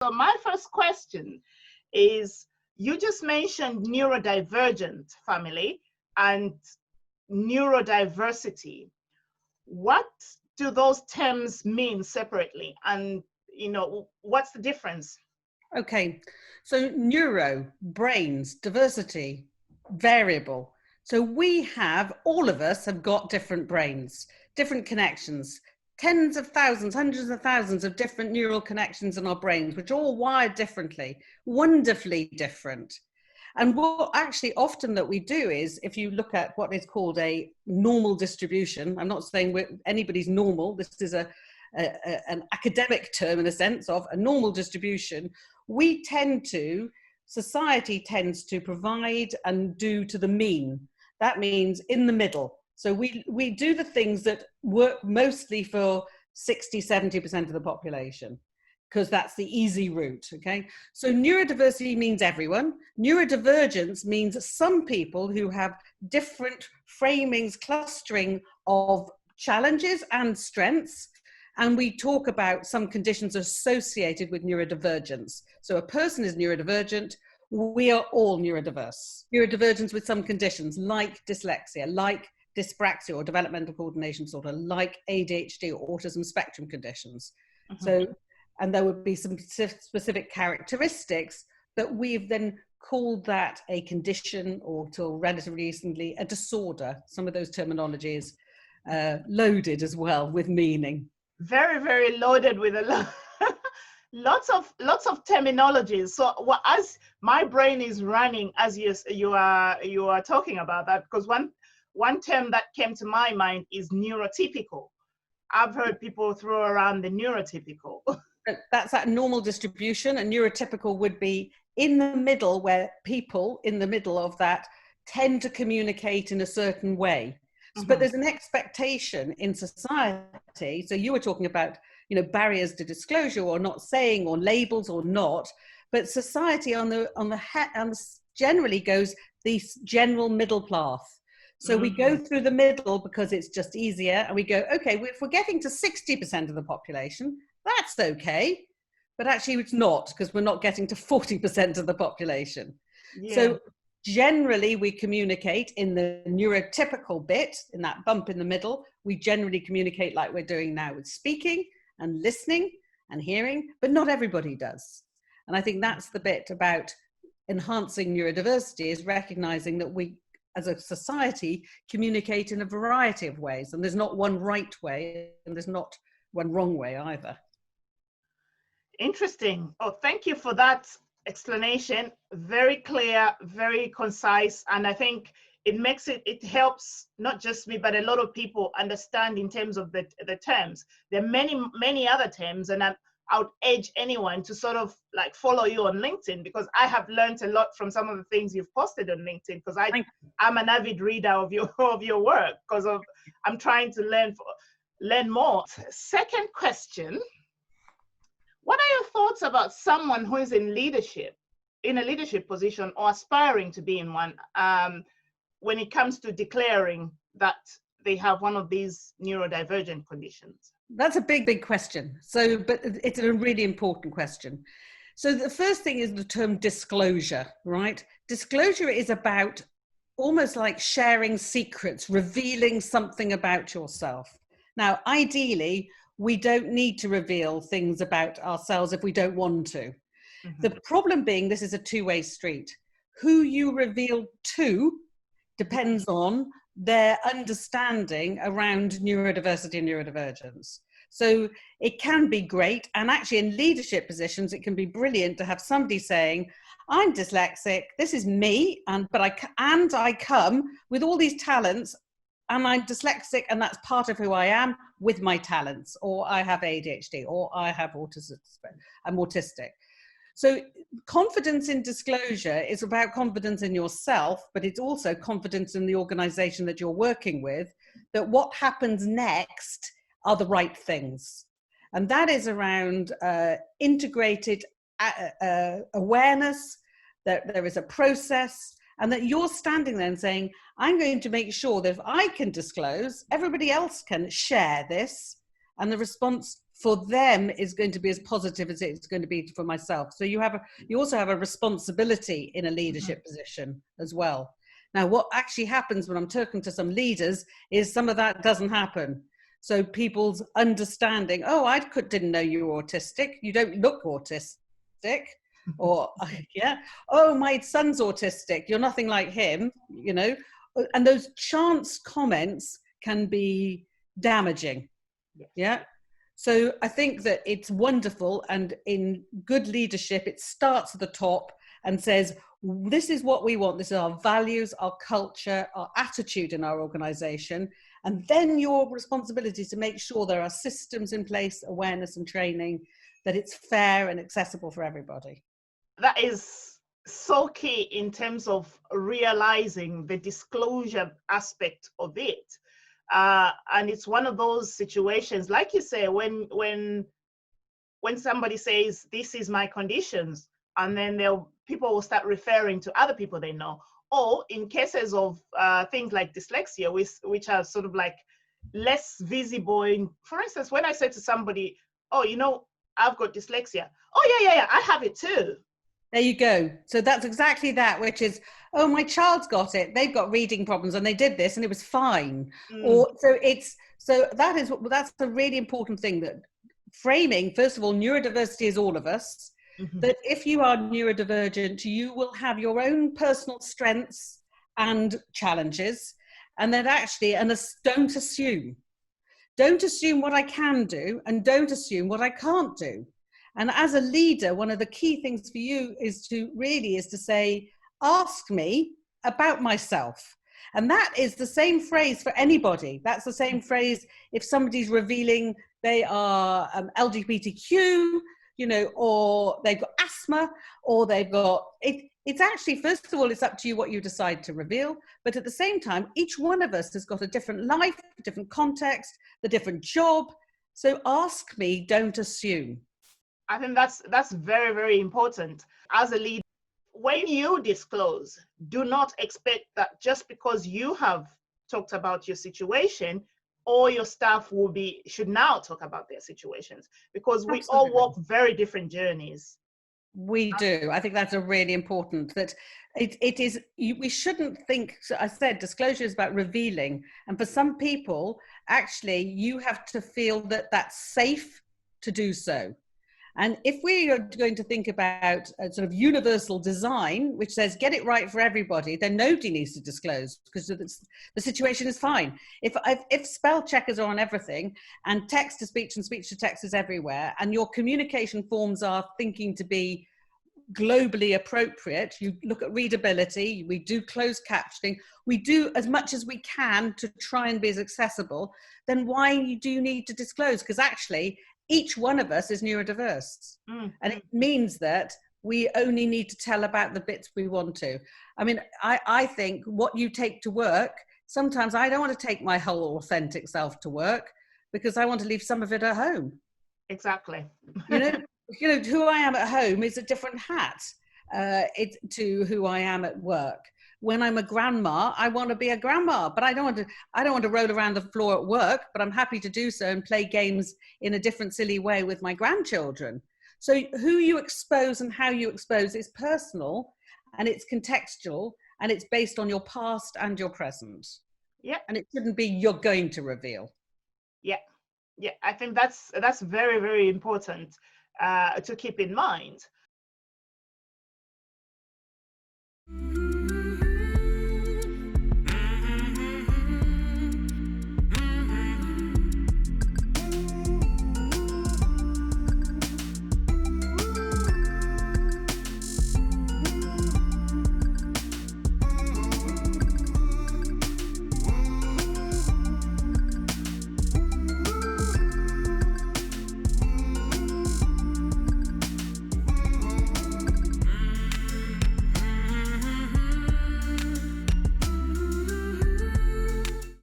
So my first question is, you just mentioned neurodivergent family and neurodiversity. What do those terms mean separately? And, what's the difference? Okay, so neuro, brains, diversity, variable. So all of us have got different brains, different connections, tens of thousands, hundreds of thousands of different neural connections in our brains, which are all wired differently, wonderfully different. And what actually often that we do is, if you look at what is called a normal distribution, I'm not saying anybody's normal, this is an academic term in the sense of a normal distribution, society tends to provide and do to the mean. That means in the middle. So we do the things that work mostly for 60, 70% of the population, because that's the easy route, okay? So neurodiversity means everyone. Neurodivergence means some people who have different framings, clustering of challenges and strengths. And we talk about some conditions associated with neurodivergence. So a person is neurodivergent, we are all neurodiverse. Neurodivergence with some conditions like dyslexia, like dyspraxia or developmental coordination disorder, like ADHD or autism spectrum conditions. So, and there would be some specific characteristics that we've then called that a condition, or till relatively recently, a disorder. Some of those terminologies loaded as well with meaning. Very, very loaded with a lot. lots of terminologies. So as my brain is running as you are talking about that, because one term that came to my mind is neurotypical. I've heard people throw around the neurotypical. That's that normal distribution, and neurotypical would be in the middle, where people in the middle of that tend to communicate in a certain way. But there's an expectation in society. So you were talking about, barriers to disclosure, or not saying, or labels, or not. But society generally goes the general middle path. So we go through the middle because it's just easier, and we go, okay, if we're getting to 60% of the population, that's okay. But actually it's not, because we're not getting to 40% of the population. Yeah. So generally we communicate in the neurotypical bit, in that bump in the middle. We generally communicate like we're doing now, with speaking and listening and hearing, but not everybody does. And I think that's the bit about enhancing neurodiversity, is recognizing that we as a society communicate in a variety of ways, and there's not one right way and there's not one wrong way either. Interesting. Oh, thank you for that explanation. Very clear, very concise, and I think it helps not just me, but a lot of people understand in terms of the terms. There are many other terms, and I would urge anyone to sort of like follow you on LinkedIn, because I have learned a lot from some of the things you've posted on LinkedIn, because I'm an avid reader of your work, because I'm trying to learn more. Second question. What are your thoughts about someone who is in a leadership position, or aspiring to be in one, when it comes to declaring that they have one of these neurodivergent conditions? That's a big question. But it's a really important question. So the first thing is the term disclosure, right? Disclosure is about almost like sharing secrets, revealing something about yourself. Now, ideally, we don't need to reveal things about ourselves if we don't want to. The problem being, this is a two-way street. Who you reveal to depends on their understanding around neurodiversity and neurodivergence. So it can be great, and actually in leadership positions, it can be brilliant to have somebody saying, I'm dyslexic, this is me, but I come with all these talents, and I'm dyslexic, and that's part of who I am with my talents, or I have ADHD, or I have autism, I'm autistic. So confidence in disclosure is about confidence in yourself, but it's also confidence in the organization that you're working with, that what happens next are the right things. And that is around integrated awareness, that there is a process, and that you're standing there and saying, I'm going to make sure that if I can disclose, everybody else can share this, and the response for them is going to be as positive as it's going to be for myself. So you also have a responsibility in a leadership position as well. Now, what actually happens when I'm talking to some leaders is some of that doesn't happen. So people's understanding, oh, I didn't know you were autistic. You don't look autistic. Or, yeah, oh, my son's autistic. You're nothing like him, you know. And those chance comments can be damaging. Yeah. So I think that it's wonderful, and in good leadership, it starts at the top and says, this is what we want. This is our values, our culture, our attitude in our organization. And then your responsibility is to make sure there are systems in place, awareness and training, that it's fair and accessible for everybody. That is so key in terms of realizing the disclosure aspect of it. And it's one of those situations, like you say, when somebody says, this is my conditions, and then people will start referring to other people they know. Or in cases of things like dyslexia, which are sort of like less visible. For instance, when I say to somebody, oh, you know, I've got dyslexia. Oh, yeah, I have it too. There you go. So that's exactly that, which is, oh, my child's got it. They've got reading problems and they did this and it was fine. Or that's a really important thing, that framing, first of all, neurodiversity is all of us. That if you are neurodivergent, you will have your own personal strengths and challenges, and that actually, don't assume what I can do, and don't assume what I can't do. And as a leader, one of the key things for you is to say, ask me about myself. And that is the same phrase for anybody. That's the same phrase if somebody's revealing they are LGBTQ, you know, or they've got asthma, or they've got it. It's actually, first of all, it's up to you what you decide to reveal. But at the same time, each one of us has got a different life, a different context, a different job. So ask me, don't assume. I think that's very, very important. As a leader, when you disclose, do not expect that just because you have talked about your situation, all your staff should now talk about their situations, because we all walk very different journeys. We do. I think that's a really important, that it is, we shouldn't think, so I said disclosure is about revealing. And for some people, actually, you have to feel that that's safe to do so. And if we are going to think about a sort of universal design, which says get it right for everybody, then nobody needs to disclose, because the situation is fine. If spell checkers are on everything, and text to speech and speech to text is everywhere, and your communication forms are thinking to be globally appropriate, you look at readability, we do closed captioning, we do as much as we can to try and be as accessible, then why do you need to disclose? Because actually, each one of us is neurodiverse. And it means that we only need to tell about the bits we want to. I mean, I think what you take to work, sometimes I don't want to take my whole authentic self to work, because I want to leave some of it at home. Exactly. You know, who I am at home is a different hat to who I am at work. When I'm a grandma, I want to be a grandma, but I don't want to roll around the floor at work, but I'm happy to do so and play games in a different silly way with my grandchildren. So who you expose and how you expose is personal, and it's contextual, and it's based on your past and your present. Yeah. And it shouldn't be you're going to reveal. Yeah. Yeah. I think that's very, very important to keep in mind.